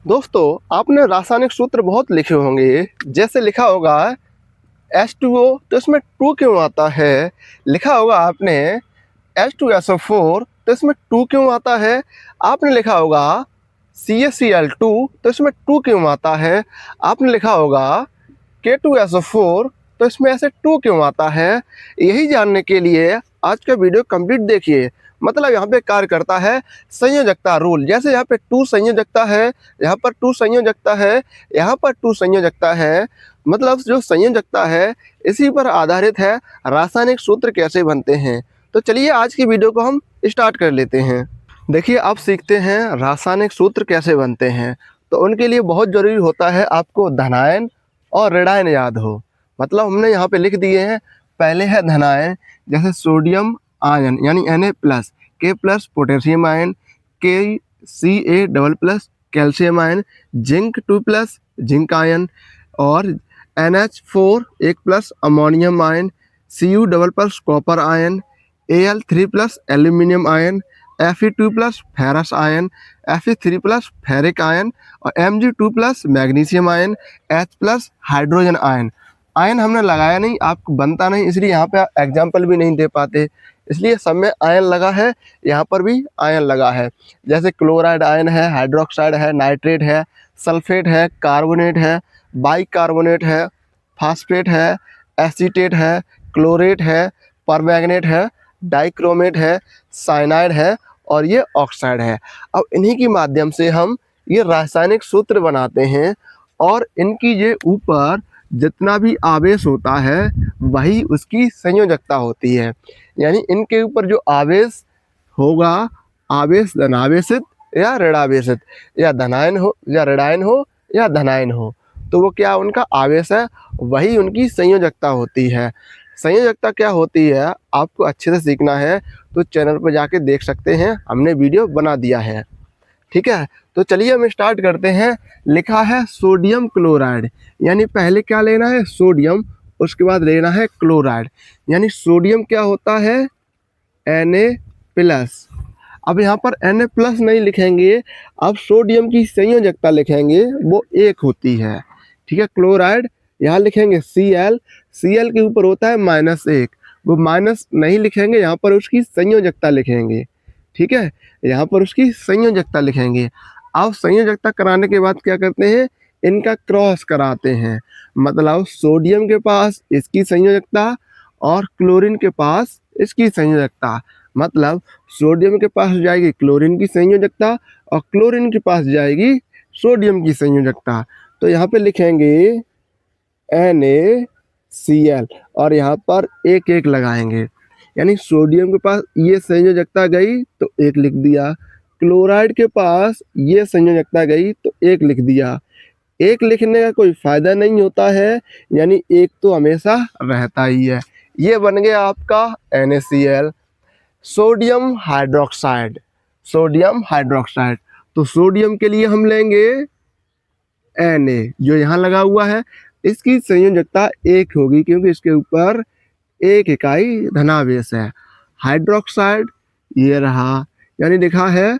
दोस्तों, आपने रासायनिक सूत्र बहुत लिखे होंगे। जैसे लिखा होगा H2O, तो इसमें 2 क्यों आता है। लिखा होगा आपने H2SO4, तो इसमें 2 क्यों आता है। आपने लिखा होगा CaCl2, तो इसमें 2 क्यों आता है। आपने लिखा होगा K2SO4, तो इसमें ऐसे 2 क्यों आता है। यही जानने के लिए आज का वीडियो कंप्लीट देखिए। मतलब यहाँ पे कार्य करता है संयोजकता रूल। जैसे यहाँ पे 2 संयोजकता है, यहाँ पर 2 संयोजकता है, यहाँ पर 2 संयोजकता है। मतलब जो संयोजकता है इसी पर आधारित है रासायनिक सूत्र कैसे बनते हैं। तो चलिए आज की वीडियो को हम स्टार्ट कर लेते हैं। देखिए, अब सीखते हैं रासायनिक सूत्र कैसे बनते हैं। तो उनके लिए बहुत ज़रूरी होता है आपको धनायन और ऋणायन याद हो। मतलब हमने यहाँ पे लिख दिए हैं। पहले है धनायन, जैसे सोडियम आयन यानी Na+, K+ potassium ion, Ca++ calcium ion, zinc 2+ zinc ion, और NH4 1+ ammonium ion, Cu++ copper ion, Al3+ aluminium ion, Fe2+ ferrous ion, Fe3+ ferric ion, और Mg2+ magnesium ion, H+ hydrogen ion. Ion हमने लगाया नहीं, आपको बनता नहीं, इसलिए यहाँ पे एग्जाम्पल भी नहीं दे पाते। इसलिए सब में आयन लगा है, यहाँ पर भी आयन लगा है। जैसे क्लोराइड आयन है, हाइड्रोक्साइड है, नाइट्रेट है, सल्फेट है, कार्बोनेट है, बाइकार्बोनेट है, फास्फेट है, एसीटेट है, क्लोरेट है, परमैंगनेट है, डाइक्रोमेट है, साइनाइड है, और ये ऑक्साइड है। अब इन्हीं के माध्यम से हम ये रासायनिक सूत्र बनाते हैं, और इनकी ये ऊपर जितना भी आवेश होता है वही उसकी संयोजकता होती है। यानी इनके ऊपर जो आवेश होगा, आवेश धनावेशित या ऋणावेशित, या धनायन हो या ऋणायन हो या धनायन हो, तो वो क्या उनका आवेश है, वही उनकी संयोजकता होती है। संयोजकता क्या होती है आपको अच्छे से सीखना है तो चैनल पर जाके देख सकते हैं, हमने वीडियो बना दिया है। ठीक है, तो चलिए हम स्टार्ट करते हैं। लिखा है सोडियम क्लोराइड, यानी पहले क्या लेना है सोडियम, उसके बाद लेना है क्लोराइड। यानी सोडियम क्या होता है Na+। अब यहाँ पर Na+ नहीं लिखेंगे, अब सोडियम की संयोजकता लिखेंगे, वो 1 होती है। ठीक है, क्लोराइड यहाँ लिखेंगे Cl, Cl के ऊपर होता है -1, वो माइनस नहीं लिखेंगे, यहाँ पर उसकी संयोजकता लिखेंगे। ठीक है, यहाँ पर उसकी संयोजकता लिखेंगे। अब संयोजकता कराने के बाद क्या करते हैं, इनका क्रॉस कराते हैं। मतलब सोडियम के पास इसकी संयोजकता और क्लोरीन के पास इसकी संयोजकता। मतलब सोडियम के पास जाएगी क्लोरीन की संयोजकता और क्लोरीन के पास जाएगी सोडियम की संयोजकता। तो यहाँ पे लिखेंगे NaCl और यहाँ पर 1 लगाएंगे। यानी सोडियम के पास ये संयोजकता गई तो 1 लिख दिया, क्लोराइड के पास ये संयोजकता गई तो 1 लिख दिया। 1 लिखने का कोई फायदा नहीं होता है, यानी 1 तो हमेशा रहता ही है। ये बन गया आपका NaCl। Sodium hydroxide, sodium hydroxide, तो सोडियम के लिए हम लेंगे Na, जो यहाँ लगा हुआ है, इसकी संयोजकता 1 होगी क्योंकि इसके ऊपर 1 इकाई धनावेश है। हाइड्रोक्साइड ये रहा, यानी लिखा है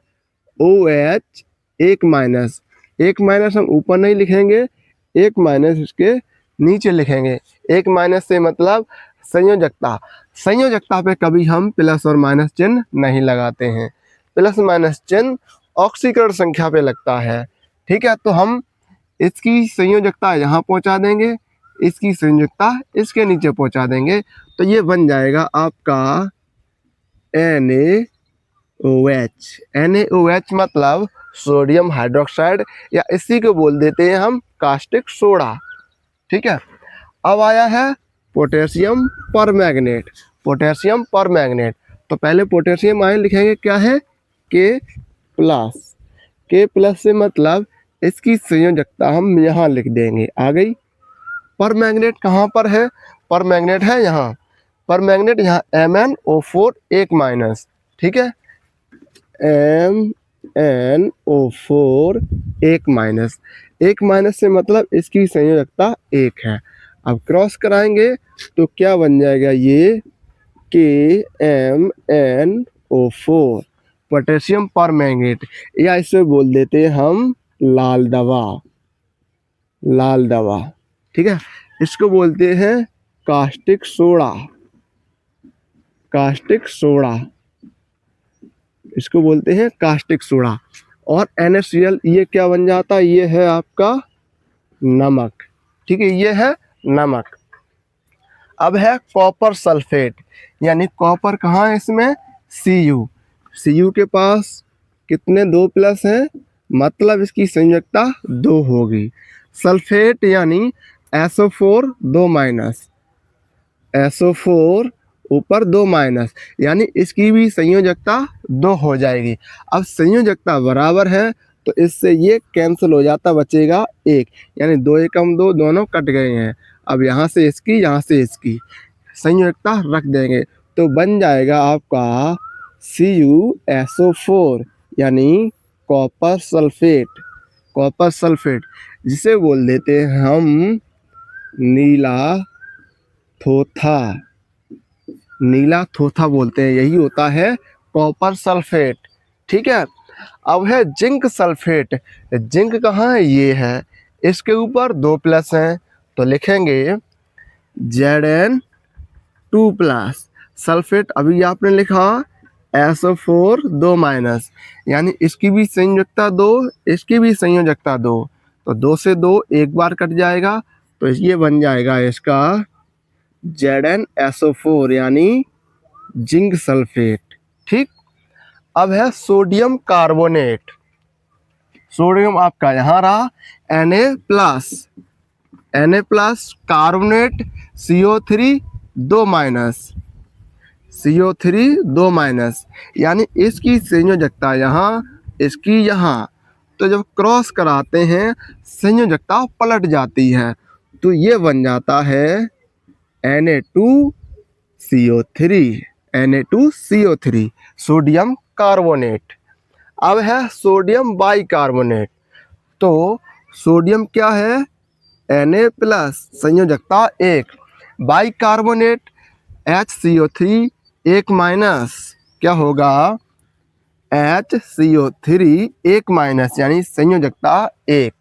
OH 1-, 1- हम ऊपर नहीं लिखेंगे, 1- इसके नीचे लिखेंगे। 1- से मतलब संयोजकता। संयोजकता पे कभी हम प्लस और माइनस चिन्ह नहीं लगाते हैं। प्लस माइनस चिन्ह ऑक्सीकरण संख्या पे लगता है। ठीक है, तो हम इसकी संयोजकता यहाँ पहुँचा देंगे, इसकी संयोजकता इसके नीचे पहुँचा देंगे, तो ये बन जाएगा आपका NaOH। NaOH मतलब सोडियम हाइड्रोक्साइड, या इसी को बोल देते हैं हम कास्टिक सोडा। ठीक है, अब आया है पोटेशियम परमैंगनेट। पोटेशियम परमैंगनेट, तो पहले पोटेशियम आयन लिखेंगे, क्या है K+। K+ से मतलब इसकी संयोजकता हम यहाँ लिख देंगे, आ गई। परमैंगनेट कहाँ पर है, परमैंगनेट है यहाँ, परमैंगनेट यहाँ MnO4 1-। ठीक है, MnO4 1-, 1- से मतलब इसकी संयोजकता 1 है। अब क्रॉस कराएंगे तो क्या बन जाएगा, ये KMnO4 पोटेशियम परमैंगनेट, या इसे बोल देते हैं हम लाल दवा, लाल दवा। ठीक है, इसको बोलते हैं कास्टिक सोडा, कास्टिक सोडा, इसको बोलते हैं कास्टिक सोडा। और NaCl ये क्या बन जाता है, ये है आपका नमक। ठीक है, ये है नमक। अब है कॉपर सल्फेट, यानी कॉपर कहाँ है इसमें, Cu, Cu के पास कितने 2 प्लस हैं, मतलब इसकी संयोजकता 2 होगी। सल्फेट यानी SO4 2 माइनस, SO4 ऊपर 2 माइनस, यानी इसकी भी संयोजकता 2 हो जाएगी। अब संयोजकता बराबर है तो इससे ये कैंसिल हो जाता, बचेगा 1, यानी 2 एकम 2 दोनों कट गए हैं। अब यहाँ से इसकी, यहाँ से इसकी संयोजकता रख देंगे तो बन जाएगा आपका CuSO4, यानी कॉपर सल्फेट, कॉपर सल्फेट, जिसे बोल देते हैं हम नीला थोथा, नीला थोथा बोलते हैं, यही होता है कॉपर सल्फेट। ठीक है, अब है जिंक सल्फेट। जिंक कहाँ है, ये है, इसके ऊपर 2 प्लस हैं तो लिखेंगे Zn2 प्लस। सल्फेट अभी आपने लिखा SO4 2 माइनस, यानी इसकी भी संयोजकता 2, इसकी भी संयोजकता 2, तो 2 से 2 एक बार कट जाएगा तो ये बन जाएगा इसका ZnSO4, यानी जिंक सल्फेट। ठीक, अब है सोडियम कार्बोनेट। सोडियम आपका यहाँ रहा Na plus carbonate CO3 2 minus, CO3 2 minus, यानी इसकी संयोजकता यहाँ, इसकी यहाँ, तो जब क्रॉस कराते हैं संयोजकता पलट जाती है तो ये बन जाता है Na2CO3, Na2CO3 सोडियम कार्बोनेट। अब है सोडियम बाइकार्बोनेट। तो सोडियम क्या है, Na प्लस संयोजकता 1, बाइकार्बोनेट HCO3 1 माइनस, क्या होगा HCO3 1 माइनस, यानी संयोजकता 1,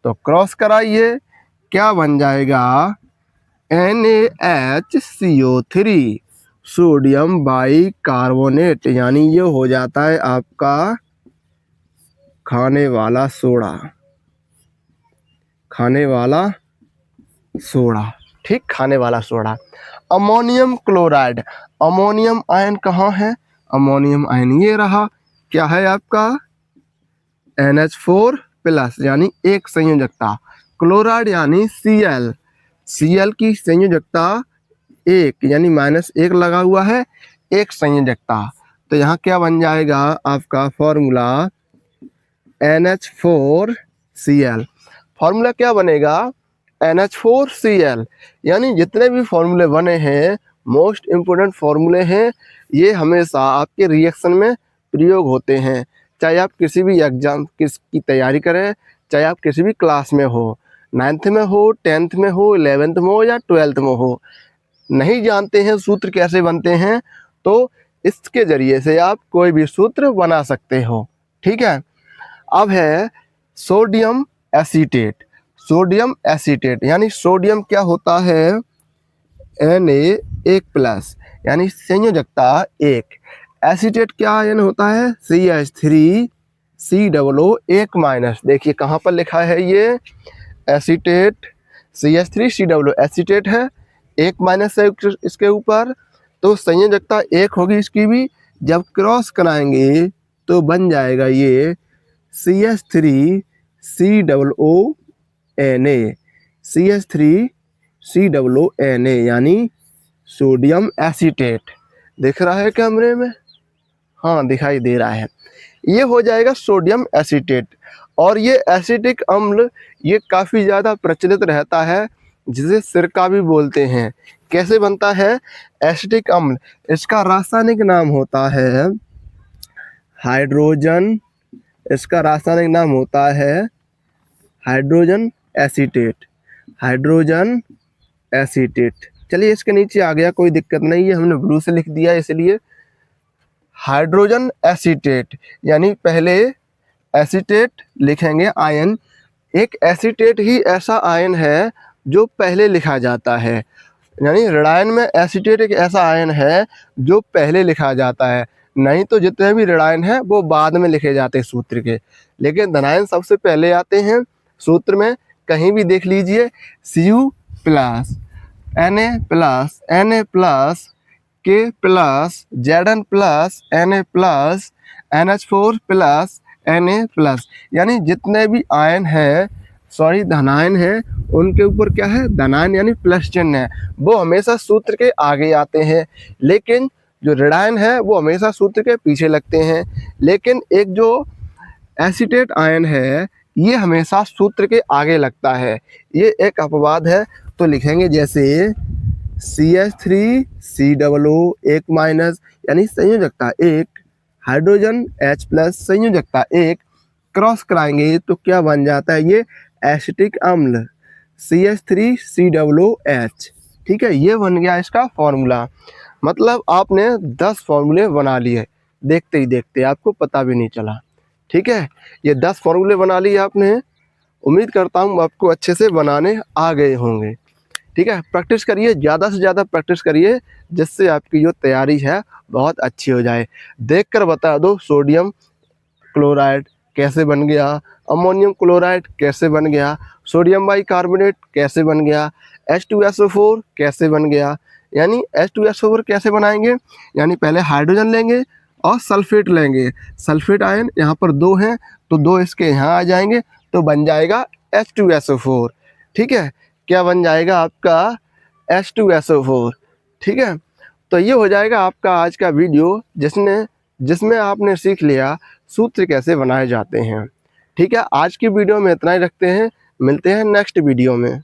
तो क्रॉस कराइए क्या बन जाएगा NaHCO3 सोडियम बाइकार्बोनेट, यानी ये हो जाता है आपका खाने वाला सोडा, खाने वाला सोडा। ठीक, खाने वाला soda. Ammonium chloride, ammonium ion कहाँ है, अमोनियम आयन ये रहा, क्या है आपका NH4 प्लस, यानी एक संयोजकता। क्लोराइड यानी Cl, Cl की संयोजकता 1, यानी -1 लगा हुआ है, एक संयोजकता, तो यहाँ क्या बन जाएगा आपका फॉर्मूला NH4Cl। फॉर्मूला क्या बनेगा NH4Cl, यानी जितने भी फॉर्मूले बने हैं मोस्ट इम्पोर्टेंट फॉर्मूले हैं, ये हमेशा आपके रिएक्शन में प्रयोग होते हैं। चाहे आप किसी भी एग्जाम की तैयारी करें, चाहे आप किसी भी क्लास में हो, 9th में हो, 10th में हो, 11th में हो या 12th में हो, नहीं जानते हैं सूत्र कैसे बनते हैं तो इसके ज़रिए से आप कोई भी सूत्र बना सकते हो। ठीक है, अब है सोडियम एसीटेट। सोडियम एसीटेट यानी सोडियम क्या होता है Na1 प्लस, यानी संयोजकता 1। एसीटेट क्या आयन होता है CH3COO 1 माइनस। देखिए कहाँ पर लिखा है ये एसीटेट, CH3COO एसीटेट है, 1 माइनस है इसके ऊपर, तो संयोजकता 1 होगी इसकी भी। जब क्रॉस कराएंगे तो बन जाएगा ये CH3COO Na, CH3COO Na, यानी सोडियम एसीटेट। दिख रहा है कैमरे में, हाँ दिखाई दे रहा है, ये हो जाएगा सोडियम एसीटेट। और ये एसिटिक अम्ल ये काफ़ी ज़्यादा प्रचलित रहता है, जिसे सिरका भी बोलते हैं। कैसे बनता है एसिटिक अम्ल, इसका रासायनिक नाम होता है हाइड्रोजन, इसका रासायनिक नाम होता है हाइड्रोजन एसीटेट, हाइड्रोजन एसीटेट। चलिए इसके नीचे आ गया, कोई दिक्कत नहीं है, हमने ब्लू से लिख दिया इसलिए। हाइड्रोजन एसीटेट यानी पहले एसीटेट लिखेंगे आयन। एक एसीटेट ही ऐसा आयन है जो पहले लिखा जाता है, यानी ऋणायन में एसीटेट एक ऐसा आयन है जो पहले लिखा जाता है, नहीं तो जितने भी ऋणायन हैं वो बाद में लिखे जाते हैं सूत्र के, लेकिन धनायन सबसे पहले आते हैं सूत्र में। कहीं भी देख लीजिए, Cu plus Na plus K plus Zn plus Na plus NH4 plus Na plus, यानी जितने भी आयन है धनायन है उनके ऊपर क्या है, धनायन यानी प्लस चिन्ह है, वो हमेशा सूत्र के आगे आते हैं। लेकिन जो ऋणायन है वो हमेशा सूत्र के पीछे लगते हैं। लेकिन एक जो एसीटेट आयन है ये हमेशा सूत्र के आगे लगता है, ये एक अपवाद है। तो लिखेंगे जैसे CH3COO एक माइनस, यानी संयोजकता एक, हाइड्रोजन H प्लस संयोजकता एक, क्रॉस कराएंगे तो क्या बन जाता है, ये एसिटिक अम्ल CH3COOH। ठीक है, ये बन गया इसका फॉर्मूला। मतलब आपने 10 फॉर्मूले बना लिए देखते ही देखते, आपको पता भी नहीं चला। ठीक है, ये 10 फॉर्मूले बना लिए आपने। उम्मीद करता हूँ आपको अच्छे से बनाने आ गए होंगे। ठीक है, प्रैक्टिस करिए, ज़्यादा से ज़्यादा प्रैक्टिस करिए, जिससे आपकी जो तैयारी है बहुत अच्छी हो जाए। देखकर बता दो सोडियम क्लोराइड कैसे बन गया, अमोनियम क्लोराइड कैसे बन गया, सोडियम बाइकार्बोनेट कैसे बन गया, H2SO4 कैसे बन गया। यानी H2SO4 कैसे बनाएंगे, यानी पहले हाइड्रोजन लेंगे और सल्फेट लेंगे, सल्फेट आयन यहाँ पर 2 हैं तो 2 इसके यहाँ आ जाएंगे तो बन जाएगा H2SO4। ठीक है, क्या बन जाएगा आपका H2SO4। ठीक है, तो ये हो जाएगा आपका आज का वीडियो जिसमें आपने सीख लिया सूत्र कैसे बनाए जाते हैं। ठीक है, आज की वीडियो में इतना ही रखते हैं, मिलते हैं नेक्स्ट वीडियो में।